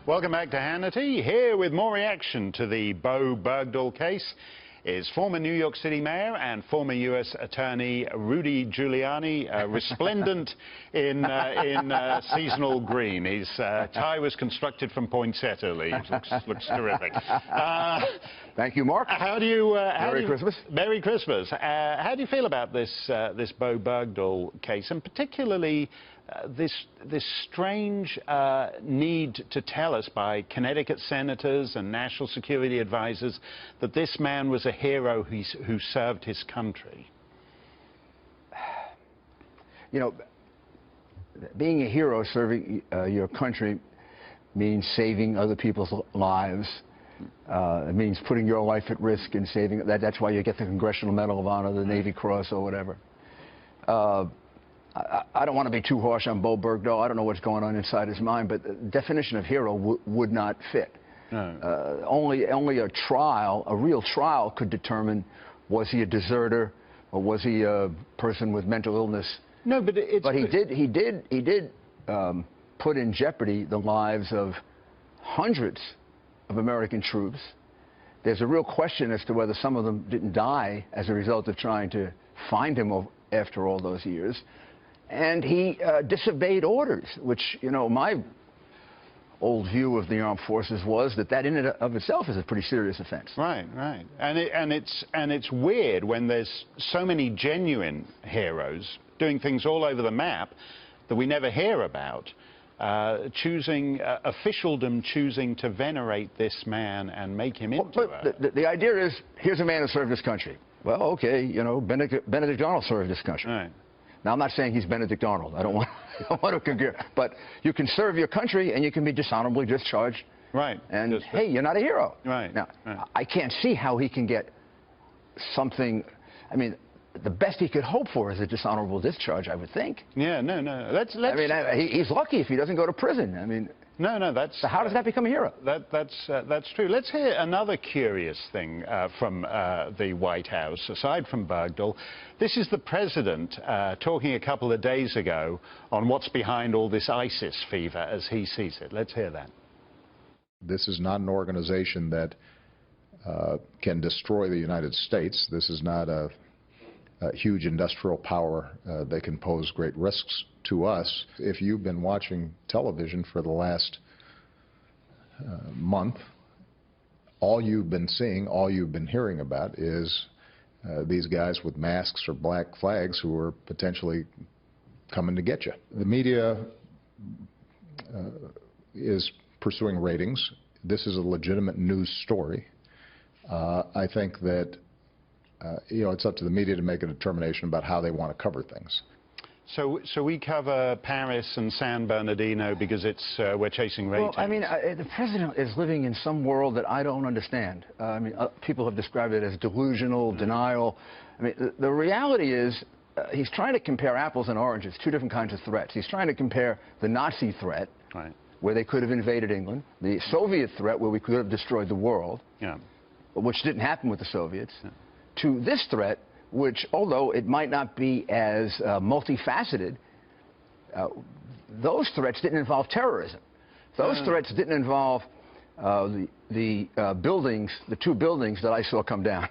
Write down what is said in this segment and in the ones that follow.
Welcome back to Hannity. Here with more reaction to the Bowe Bergdahl case is former New York City Mayor and former U.S. Attorney Rudy Giuliani, resplendent in seasonal green. His tie was constructed from poinsettia leaves. Looks terrific. Thank you, Mark. Merry Christmas. Merry Christmas. How do you feel about this Bowe Bergdahl case, and particularly this strange need to tell us by Connecticut senators and national security advisors that this man was a hero who served his country? You know, being a hero serving your country means saving other people's lives. It means putting your life at risk and saving. That's why you get the Congressional Medal of Honor, the Navy Cross, or whatever. I don't want to be too harsh on Bowe Bergdahl. I don't know what's going on inside his mind, but the definition of hero would not fit. No. Only a trial, a real trial, could determine, was he a deserter or was he a person with mental illness. No, but he did put in jeopardy the lives of hundreds of American troops. There's a real question as to whether some of them didn't die as a result of trying to find him after all those years. And he disobeyed orders, which, you know, my old view of the armed forces was that in and of itself is a pretty serious offense. Right, right. And it's weird when there's so many genuine heroes doing things all over the map that we never hear about, officialdom choosing to venerate this man and make him into the idea is, here's a man who served this country. Well, okay, you know, Benedict Arnold served this country. Right. Now, I'm not saying he's Benedict Arnold. I don't want to compare. But you can serve your country and you can be dishonorably discharged. Right. And, hey, you're not a hero. Right. Now, I can't see how he can get something. I mean, the best he could hope for is a dishonorable discharge, I would think. Yeah, no. Let's I mean, he's lucky if he doesn't go to prison. I mean... No, that's... So how does that become a hero? That's true. Let's hear another curious thing from the White House, aside from Bergdahl. This is the president talking a couple of days ago on what's behind all this ISIS fever as he sees it. Let's hear that. This is not an organization that can destroy the United States. This is not a huge industrial power that can pose great risks to us. If you've been watching television for the last month, all you've been seeing, all you've been hearing about is these guys with masks or black flags who are potentially coming to get you. The media is pursuing ratings. This is a legitimate news story. I think that you know, it's up to the media to make a determination about how they want to cover things. So we cover Paris and San Bernardino because we're chasing ratings. Well, I mean, the president is living in some world that I don't understand. I mean, people have described it as delusional, denial. I mean, the reality is he's trying to compare apples and oranges, two different kinds of threats. He's trying to compare the Nazi threat, right, where they could have invaded England, the Soviet threat, where we could have destroyed the world, which didn't happen with the Soviets, to this threat, which, although it might not be as multifaceted, those threats didn't involve terrorism. Those threats didn't involve the buildings, the two buildings that I saw come down.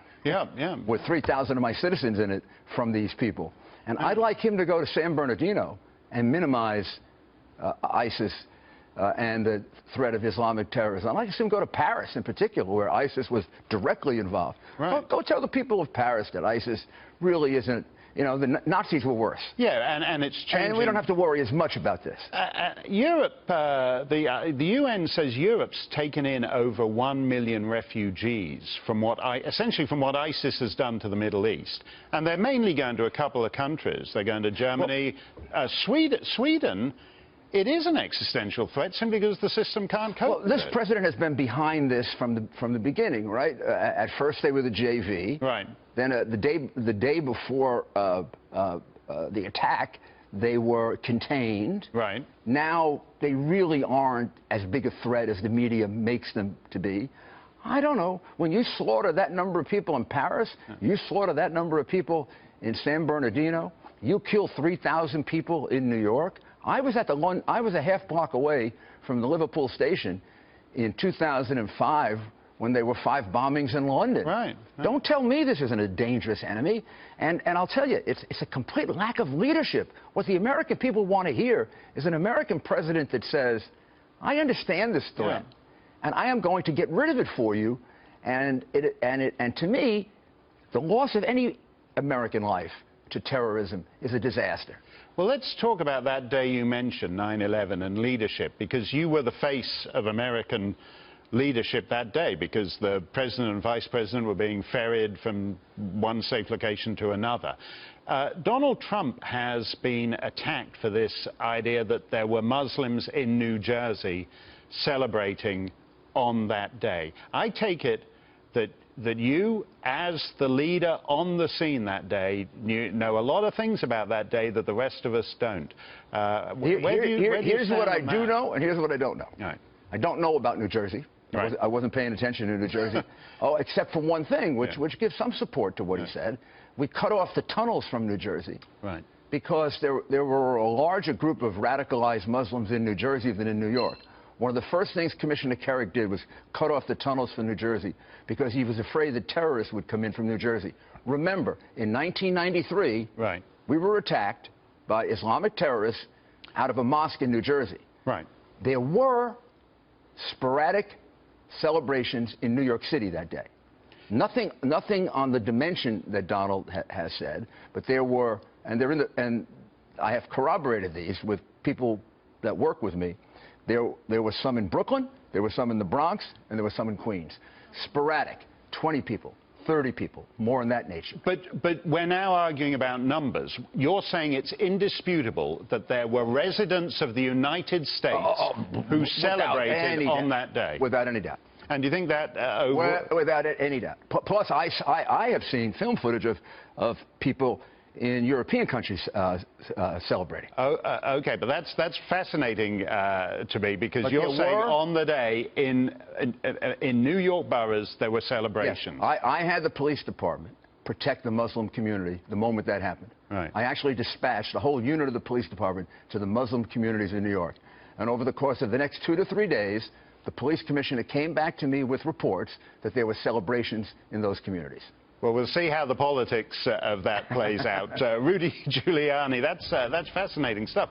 With 3,000 of my citizens in it from these people. And I'd like him to go to San Bernardino and minimize ISIS and the threat of Islamic terrorism. I'd like to see him go to Paris in particular, where ISIS was directly involved. Right. Go tell the people of Paris that ISIS really isn't, you know, the Nazis were worse. Yeah, and it's changing. And we don't have to worry as much about this. Europe, the UN says Europe's taken in over 1 million refugees from essentially from what ISIS has done to the Middle East. And they're mainly going to a couple of countries. They're going to Germany, Sweden. It is an existential threat simply because the system can't cope with it. This president has been behind this from the beginning, right? At first they were the JV. Right. Then the day before the attack, they were contained. Right. Now they really aren't as big a threat as the media makes them to be. I don't know. When you slaughter that number of people in Paris, you slaughter that number of people in San Bernardino, you kill 3,000 people in New York. I was a half block away from the Liverpool station, in 2005 when there were 5 bombings in London. Right. Don't tell me this isn't a dangerous enemy. And I'll tell you, it's a complete lack of leadership. What the American people want to hear is an American president that says, I understand this threat, and I am going to get rid of it for you. And to me, the loss of any American life to terrorism is a disaster. Well, let's talk about that day you mentioned, 9/11, and leadership, because you were the face of American leadership that day, because the president and vice president were being ferried from one safe location to another. Donald Trump has been attacked for this idea that there were Muslims in New Jersey celebrating on that day. I take it that you, as the leader on the scene that day, know a lot of things about that day that the rest of us don't. Here's what I do know, and here's what I don't know. Right. I don't know about New Jersey. Right. I wasn't paying attention to New Jersey, except for one thing, which gives some support to what he said. We cut off the tunnels from New Jersey. Right. Because there were a larger group of radicalized Muslims in New Jersey than in New York. One of the first things Commissioner Carrick did was cut off the tunnels from New Jersey because he was afraid that terrorists would come in from New Jersey. Remember, in 1993, we were attacked by Islamic terrorists out of a mosque in New Jersey. Right. There were sporadic celebrations in New York City that day. Nothing on the dimension that Donald has said, but there were, and I have corroborated these with people that work with me. There were some in Brooklyn, there were some in the Bronx, and there were some in Queens. Sporadic, 20 people, 30 people, more in that nature. But we're now arguing about numbers. You're saying it's indisputable that there were residents of the United States who celebrated on that day. Without any doubt. And do you think that... Without any doubt. Plus, I have seen film footage of people in European countries celebrating. Okay, but that's fascinating to me, because you're saying on the day in New York boroughs there were celebrations. Yes. I had the police department protect the Muslim community the moment that happened. Right. I actually dispatched a whole unit of the police department to the Muslim communities in New York. And over the course of the next 2 to 3 days, the police commissioner came back to me with reports that there were celebrations in those communities. Well, we'll see how the politics of that plays out. Rudy Giuliani, that's fascinating stuff.